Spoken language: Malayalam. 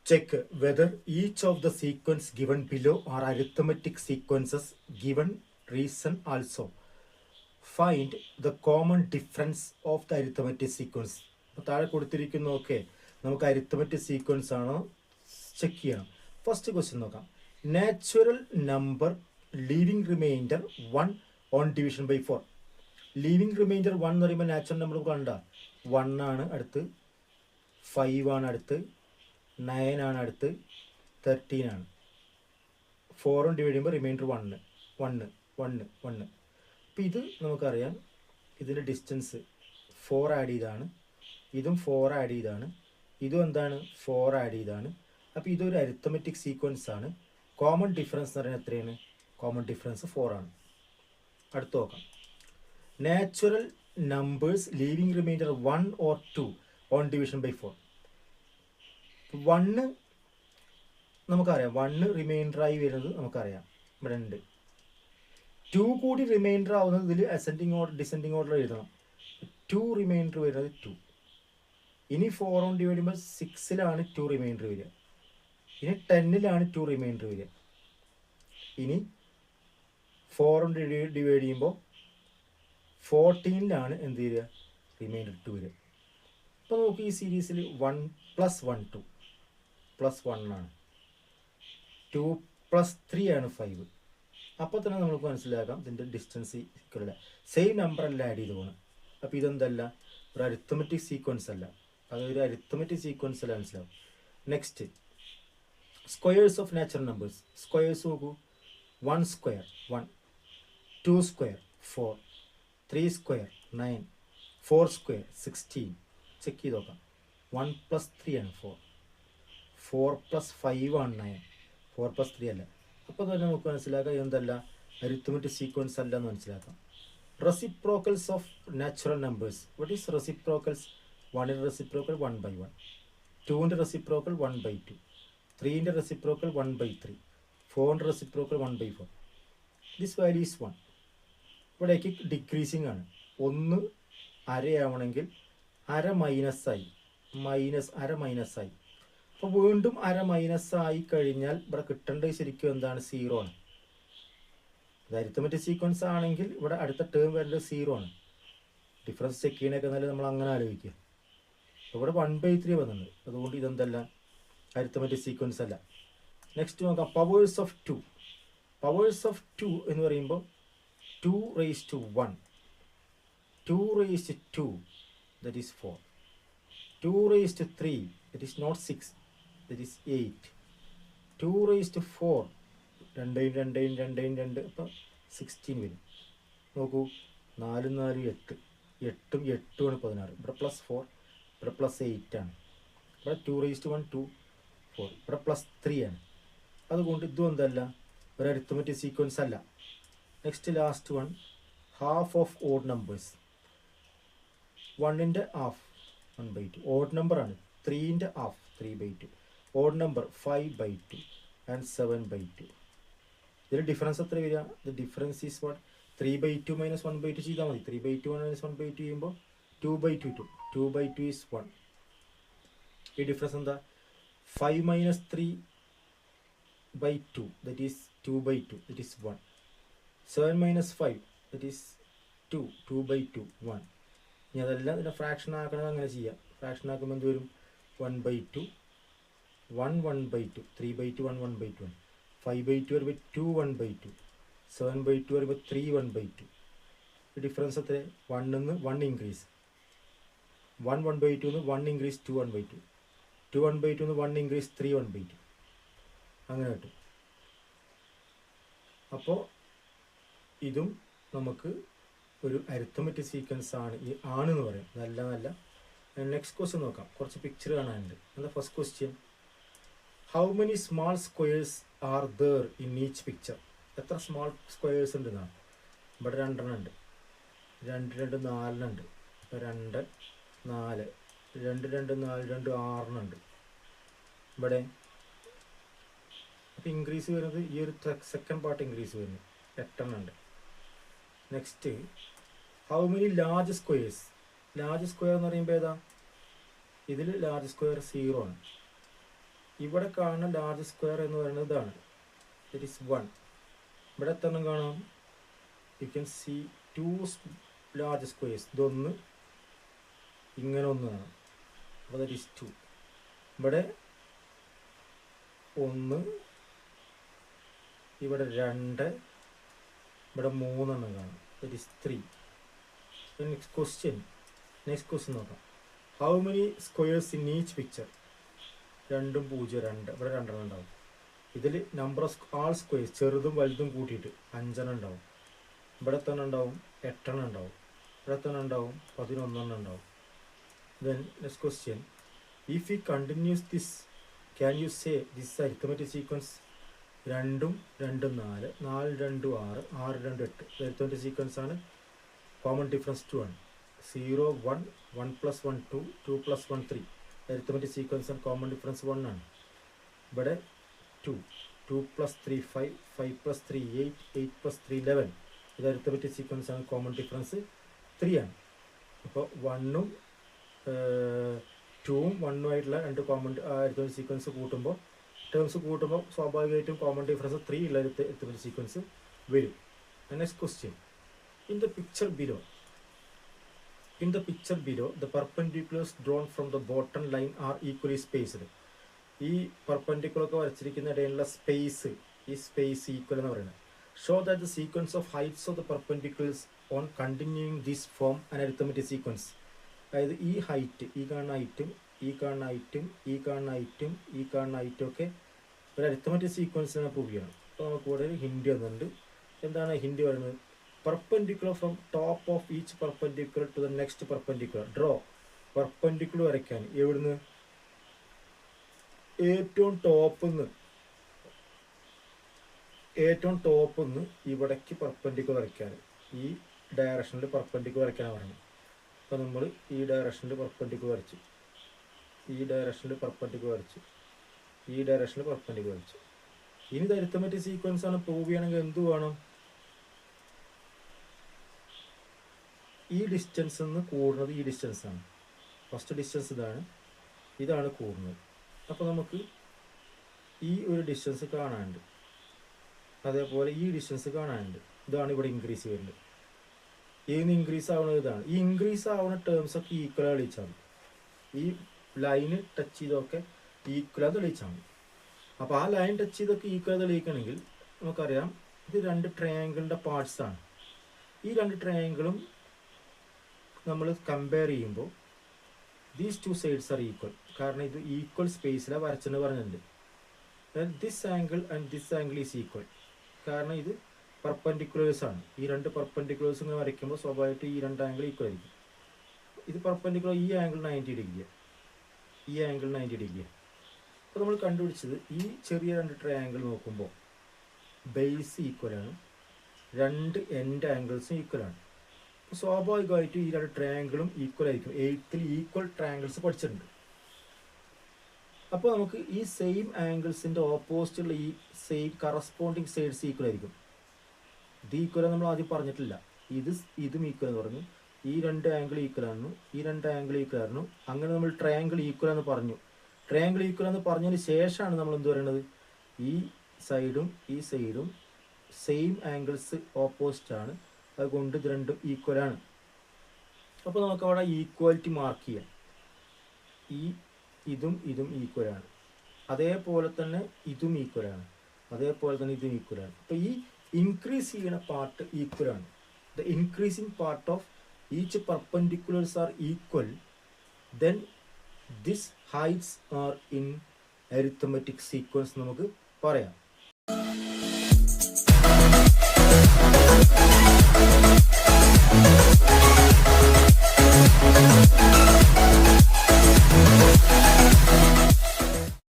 Check whether each of the sequence given below are arithmetic sequences given reason also. Find the common difference of the arithmetic sequence. അപ്പോൾ താഴെ കൊടുത്തിരിക്കുന്നു ഓക്കെ നമുക്ക് അരിത്തമെറ്റിക് സീക്വൻസ് ആണോ ചെക്ക് ചെയ്യണം. ഫസ്റ്റ് ക്വസ്റ്റ്യൻ നോക്കാം. Natural number leaving remainder 1 on division by 4. Leaving remainder 1 എന്ന് പറയുമ്പോൾ നാച്ചുറൽ നമ്പർ കണ്ട 1 ആണ്, അടുത്ത് 5 ആണ്, അടുത്ത് 9 ആണ്, അടുത്ത് 13 ആണ്. 4 ഡിവൈഡ് ചെയ്യുമ്പോൾ റിമൈൻഡർ 1 1 1 1. അപ്പോൾ ഇത് നമുക്കറിയാം, ഇതിൻ്റെ ഡിസ്റ്റൻസ് 4 ആഡ് ചെയ്താണ്, ഇതും 4 ആഡ് ചെയ്താണ്, ഇതും എന്താണ് 4 ആഡ് ചെയ്താണ്. അപ്പോൾ ഇതൊരു അരിത്തമെറ്റിക് സീക്വൻസ് ആണ്. കോമൺ ഡിഫറൻസ് എന്ന് പറയുന്നത് എത്രയാണ്? കോമൺ ഡിഫറൻസ് 4 ആണ്. അടുത്ത് നോക്കാം. Natural numbers leaving remainder 1 or 2 on division by 4. 1 നമുക്കറിയാം, 1 റിമൈൻഡറായി വരുന്നത് നമുക്കറിയാം, ഇവിടെ ഉണ്ട്. 2 കൂടി റിമൈൻഡർ ആവുന്നത് ഇതിൽ അസെൻഡിങ് ഓർഡർ ഡിസെൻഡിങ് ഓർഡർ എഴുതണം. 2 റിമൈൻഡർ വരുന്നത് 2. ഇനി 4 കൊണ്ട് ഡിവൈഡ് ചെയ്യുമ്പോൾ 6ലാണ് 2 റിമൈൻഡർ വരിക. ഇനി 10ലാണ് 2 റിമൈൻഡർ വരിക. ഇനി 4 കൊണ്ട് ഡിവൈഡ് ചെയ്യുമ്പോൾ 14ലാണ് എന്ത് വരിക? റിമൈൻഡർ 2 വരിക. അപ്പോൾ നമുക്ക് ഈ സീരീസിൽ 1 + 1 2 + 1 ആണ്, 2 + 3 ആണ് 5. അപ്പോൾ തന്നെ നമുക്ക് മനസ്സിലാക്കാം ഇതിൻ്റെ ഡിസ്റ്റൻസ് ഈക്വൽ. സെയിം നമ്പർ അല്ല ആഡ് ചെയ്ത് പോകണം. അപ്പോൾ ഇതെന്തല്ല, ഒരു അരിത്തമെറ്റിക് സീക്വൻസ് അല്ല, അതൊരു അരിത്തമെറ്റിക് സീക്വൻസ് അല്ല, മനസ്സിലാവും. Next, squares of natural numbers. Squares നോക്കൂ. 1 square 1, 2 square 4, 3 square 9, 4 square 16. Check ചെയ്ത് നോക്കാം. 1 + 3 ആണ് 4, 4 + 5 ആണ് 9, 4 + 3 അല്ല. അപ്പോൾ തന്നെ നമുക്ക് മനസ്സിലാക്കാം എന്തല്ല, അരിത്തമെറ്റിക് സീക്വൻസ് അല്ല എന്ന് മനസ്സിലാക്കാം. Reciprocals of natural numbers. What is reciprocals? 1ൻ്റെ റെസിപ്രോക്കൽ 1/1, 2ൻ്റെ റെസിപ്രോക്കൽ 1/2, 3ൻ്റെ റെസിപ്രോക്കൽ 1/3, 4ൻ്റെ റെസിപ്രോക്കൽ 1/4. This value is 1. ഇവിടേക്ക് ഡിക്രീസിങ് ആണ്. 1 അരയാവണമെങ്കിൽ അര മൈനസായി, അര മൈനസായി. അപ്പോൾ വീണ്ടും അര മൈനസായി കഴിഞ്ഞാൽ ഇവിടെ കിട്ടേണ്ടത് ശരിക്കും എന്താണ്? 0 ആണ്. ഇത് അരിത്തമെറ്റിക് സീക്വൻസ് ആണെങ്കിൽ ഇവിടെ അടുത്ത ടേം വരേണ്ടത് 0 ആണ്. ഡിഫറൻസ് ചെക്ക് ചെയ്യണൊക്കെ എന്നാലും നമ്മൾ അങ്ങനെ ആലോചിക്കുക. ഇവിടെ 1/3 വന്നിട്ടുണ്ട്, അതുകൊണ്ട് ഇതെന്തല്ല, അരിത്തമെറ്റിക് സീക്വൻസ് അല്ല. നെക്സ്റ്റ് നോക്കാം. Powers of 2. പവേഴ്സ് ഓഫ് 2 എന്ന് പറയുമ്പോൾ 2^1, 2^2 that is 4, 2^3 that is not 6 that is 8, 2^4 2 അപ്പം 16 വരും. നോക്കൂ, 4 4 8, 8ഉം 8ഉമാണ് 16. ഇവിടെ +4, ഇവിടെ +8 ആണ്. ഇവിടെ 2^1 2 4, ഇവിടെ +3 ആണ്. അതുകൊണ്ട് ഇതും എന്തല്ല, ഒരു അരിത്തമെറ്റിക് സീക്വൻസ് അല്ല. Next last one, half of odd numbers. 1ൻ്റെ ഹാഫ് 1/2, ഓഡ് നമ്പർ ആണ്. 3ൻ്റെ ഹാഫ് 3/2, ഓഡ് നമ്പർ 5/2 ആൻഡ് 7/2. ഇതിൽ ഡിഫറൻസ് എത്ര വരിക? The difference is what? 3/2 - 1/2 ചെയ്താൽ മതി. 3/2 - 1/2 ചെയ്യുമ്പോൾ 2/2 2/2 ഈസ് 1. ഈ ഡിഫറൻസ് എന്താ? 5 - 3/2 that is 2/2 that is 1. 7 - 5 that is 2, 2/2 1. ഇനി അതെല്ലാം ഇതിനെ ഫ്രാക്ഷൻ ആക്കണമെങ്കിൽ അങ്ങനെ ചെയ്യാം. ഫ്രാക്ഷൻ ആക്കുമ്പോൾ എന്ത് വരും? 1/2 1 1/2, 3/2 1 1/2, 5/2 വരുമ്പോൾ 2 1/2, 7/2 വരുമ്പോൾ 3 1/2. ഈ ഡിഫറൻസ് എത്ര? 1 നിന്ന് 1 ഇൻക്രീസ്, 1 1/2 നിന്ന് 1 ഇൻക്രീസ് 2 1/2, 2 1/2 നിന്ന് 1 ഇൻക്രീസ് 3 1/2. അങ്ങനെ കിട്ടും. അപ്പോൾ ഇതും നമുക്ക് ഒരു അരിത്തമെറ്റിക് സീക്വൻസ് ആണ്. ഈ ആണെന്ന് പറയാം, നല്ല. നെക്സ്റ്റ് ക്വസ്റ്റ്യൻ നോക്കാം. കുറച്ച് പിക്ചർ കാണാനുണ്ട്. എന്താ first question? How many small squares are there in each picture? എത്ര സ്മാൾ സ്ക്വയേഴ്സ് ഉണ്ട് എന്നാണ്. ഇവിടെ 2 ഉണ്ട്, 2 2 4 ഉണ്ട്. ഇപ്പോൾ 2 4 2 2 4 2 6 ഉണ്ട്. ഇവിടെ അപ്പോൾ ഇൻക്രീസ് വരുന്നത് ഈ ഒരു സെക്കൻഡ് പാർട്ട് ഇൻക്രീസ് വരുന്നു, 8 ഉണ്ട്. Next, how many large squares? Large square എന്ന് പറയുമ്പോൾ ഏതാ? ഇതിൽ ലാർജ് സ്ക്വയർ 0 ആണ്. ഇവിടെ കാണുന്ന ലാർജ് സ്ക്വയർ എന്ന് പറയുന്നത് ഇതാണ്, ഇറ്റ് ഈസ് 1. ഇവിടെ എത്ര എണ്ണം കാണാം? You can see 2 large squares. ഇതൊന്ന്, ഇങ്ങനെ ഒന്ന് കാണാം, അപ്പോൾ ദാറ്റ് ഈസ് 2. ഇവിടെ 1, ഇവിടെ 2, ഇവിടെ 3 എണ്ണം കാണാം, ദാറ്റ് ഈസ് 3. നെക്സ്റ്റ് ക്വസ്റ്റ്യൻ നോക്കാം. How many squares in each picture? 2, 0, 2. ഇവിടെ 2 എണ്ണം ഉണ്ടാവും. ഇതിൽ നമ്പർ ഓഫ് ആൾ സ്ക്വയേഴ്സ് ചെറുതും വലുതും കൂട്ടിയിട്ട് 5 എണ്ണം ഉണ്ടാവും. ഇവിടെ തന്നെ ഉണ്ടാവും 8 എണ്ണം ഉണ്ടാവും. ഇവിടെ തന്നെ ഉണ്ടാവും 11 എണ്ണം ഉണ്ടാവും. Then next question, if we continues this, can you say this is arithmetic sequence? 2, 2, 4, 4, 2, 6, 6, 2, 8. arithmetic sequence ആണ്. common difference 2 ആണ്. 0, 1, 1 plus 1, 2, 2 plus 1, 3. arithmetic sequence and common difference 1 ആണ്. ഇവിടെ 2, 2 plus 3, 5, 5 plus 3, 8, 8 plus 3, 11. ഇത് arithmetic sequence ആണ്. common difference 3 ആണ്. അപ്പോൾ 1ഉം 2ഉം 1ഉം ആയിട്ടുള്ള 2 കോമൺ arithmetic സീക്വൻസ് കൂട്ടുമ്പോൾ, ടേംസ് കൂട്ടുമ്പോൾ സ്വാഭാവികമായിട്ടും കോമൺ ഡിഫറൻസ് 3 ഉള്ള arithmetic സീക്വൻസ് വരും. Next question, in the picture below the perpendiculars drawn from the bottom line are equally spaced. ഈ പെർപെൻഡിക്കുലറൊക്കെ വരച്ചിരിക്കുന്ന ഇടയിലുള്ള സ്പേസ്, ഈ സ്പേസ് ഈക്വൽ എന്ന് പറയുന്നത്. Show that the sequence of heights of the perpendiculars on continuing this form an arithmetic sequence. അതായത് ഈ ഹൈറ്റ്, ഈ കാണുന്ന ഹൈറ്റും ഈ കാണുന്ന ഹൈറ്റും ഈ കാണുന്ന ഹൈറ്റും ഈ കാണുന്ന ഹൈറ്റും ഒക്കെ ഒരു arithmetic സീക്വൻസിനെ പ്രൂവ് ചെയ്യണം. അപ്പോൾ നമുക്ക് ഇവിടെ ഒരു ഹിൻഡ് വന്നിട്ടുണ്ട്. എന്താണ് ഹിൻഡ് പറയുന്നത്? Perpendicular from top of each perpendicular to the next perpendicular. Draw perpendicular വരയ്ക്കാൻ എവിടുന്ന്? ഏറ്റവും ടോപ്പിൽ നിന്ന് ഇവിടേക്ക് പെർപെൻഡിക്കുലർ വരയ്ക്കാൻ, ഈ ഡയറക്ഷനിൽ പെർപെൻഡിക്കുലർ വരയ്ക്കാനാണ് പറയുന്നത്. അപ്പോൾ നമ്മൾ ഈ ഡയറക്ഷനിൽ പെർപെൻഡിക്കുലർ വരച്ചു, ഈ ഡയറക്ഷനിൽ പെർപെൻഡിക്കുലർ വരച്ചു, ഈ ഡയറക്ഷനിൽ പെർപെൻഡിക്കുലർ വരച്ചു. ഇനി ഇത് arithmetic സീക്വൻസ് ആണ് പ്രൂവ് ചെയ്യണമെങ്കിൽ എന്ത് വേണം? ഈ ഡിസ്റ്റൻസ് നിന്ന് കൂടുന്നത് ഈ ഡിസ്റ്റൻസ് ആണ്. ഫസ്റ്റ് ഡിസ്റ്റൻസ് ഇതാണ് കൂടുന്നത്. അപ്പോൾ നമുക്ക് ഈ ഒരു ഡിസ്റ്റൻസ് കാണാനുണ്ട്, അതേപോലെ ഈ ഡിസ്റ്റൻസ് കാണാനുണ്ട്. ഇതാണ് ഇവിടെ ഇൻക്രീസ് ചെയ്യുന്നത്. ഏന്ന് ഇൻക്രീസ് ആവുന്നത് ഇതാണ്. ഈ ഇൻക്രീസ് ആവുന്ന ടേംസ് ഒക്കെ ഈക്വൽ തെളിയിച്ചാൽ മതി. ഈ ലൈന് ടച്ച് ചെയ്തൊക്കെ ഈക്വൽ തെളിയിച്ചാൽ മതി. അപ്പോൾ ആ ലൈൻ ടച്ച് ചെയ്തൊക്കെ ഈക്വൽ തെളിയിക്കണമെങ്കിൽ നമുക്കറിയാം ഇത് 2 ട്രയാങ്കിളിൻ്റെ പാർട്സ് ആണ്. ഈ 2 ട്രയാങ്കിളും നമ്മൾ കമ്പയർ ചെയ്യുമ്പോൾ ദീസ് 2 സൈഡ്സ് ആർ ഈക്വൽ. കാരണം ഇത് ഈക്വൽ സ്പേസിലാണ് വരച്ചെന്ന് പറഞ്ഞിട്ടുണ്ട്. This angle and this angle is equal. കാരണം ഇത് പെർപെൻഡിക്കുലേഴ്സ് ആണ്. ഈ 2 പെർപെൻഡിക്കുലേഴ്സ് ഇങ്ങനെ വരയ്ക്കുമ്പോൾ സ്വാഭാവികമായിട്ട് ഈ 2 ആംഗിൾ ഈക്വൽ ആയിരിക്കും. ഇത് പെർപെൻഡിക്കുലർ, ഈ ആംഗിൾ 90 ഡിഗ്രിയാണ്, ഈ ആംഗിൾ 90 ഡിഗ്രിയാണ്. അപ്പോൾ നമ്മൾ കണ്ടുപിടിച്ചത് ഈ ചെറിയ 2 ട്രയാങ്കിൾ നോക്കുമ്പോൾ ബേസ് ഈക്വലാണ്, 2 എൻഡ് ആംഗിൾസും ഈക്വലാണ്. അപ്പോൾ സ്വാഭാവികമായിട്ടും ഈ 2 ട്രയാങ്കിളും ഈക്വൽ ആയിരിക്കും. 8th ഈക്വൽ ട്രയാങ്കിൾസ് പഠിച്ചിട്ടുണ്ട്. അപ്പോൾ നമുക്ക് ഈ സെയിം ആംഗിൾസിൻ്റെ ഓപ്പോസിറ്റുള്ള ഈ സെയിം കറസ്പോണ്ടിങ് സൈഡ്സ് ഈക്വൽ ആയിരിക്കും. ഇത് ഈക്വൽ നമ്മൾ ആദ്യം പറഞ്ഞിട്ടില്ല. ഇതും ഈക്വൽ എന്ന് പറഞ്ഞു. ഈ 2 ആംഗിൾ ഈക്വൽ ആയിരുന്നു, ഈ 2 ആംഗിൾ ഈക്വൽ ആയിരുന്നു. അങ്ങനെ നമ്മൾ ട്രയാങ്കിൾ ഈക്വൽ എന്ന് പറഞ്ഞു. ട്രയാങ്കിൾ ഈക്വൽ എന്ന് പറഞ്ഞതിന് ശേഷമാണ് നമ്മൾ എന്ത് പറയുന്നത്? ഈ സൈഡും ഈ സൈഡും സെയിം ആംഗിൾസ് ഓപ്പോസിറ്റ് ആണ്, അതുകൊണ്ട് ഇത് 2 ഈക്വലാണ്. അപ്പോൾ നമുക്ക് അവിടെ ഈക്വാലിറ്റി മാർക്ക് ചെയ്യാം. ഇതും ഈക്വലാണ്, അതേപോലെ തന്നെ ഇതും ഈക്വലാണ്, അതേപോലെ തന്നെ ഇതും ഈക്വലാണ്. അപ്പോൾ ഈ ഇൻക്രീസ് ചെയ്യുന്ന പാർട്ട് ഈക്വലാണ്. The increasing part of each perpendiculars are equal, then this heights are in arithmetic sequence നമുക്ക് പറയാം.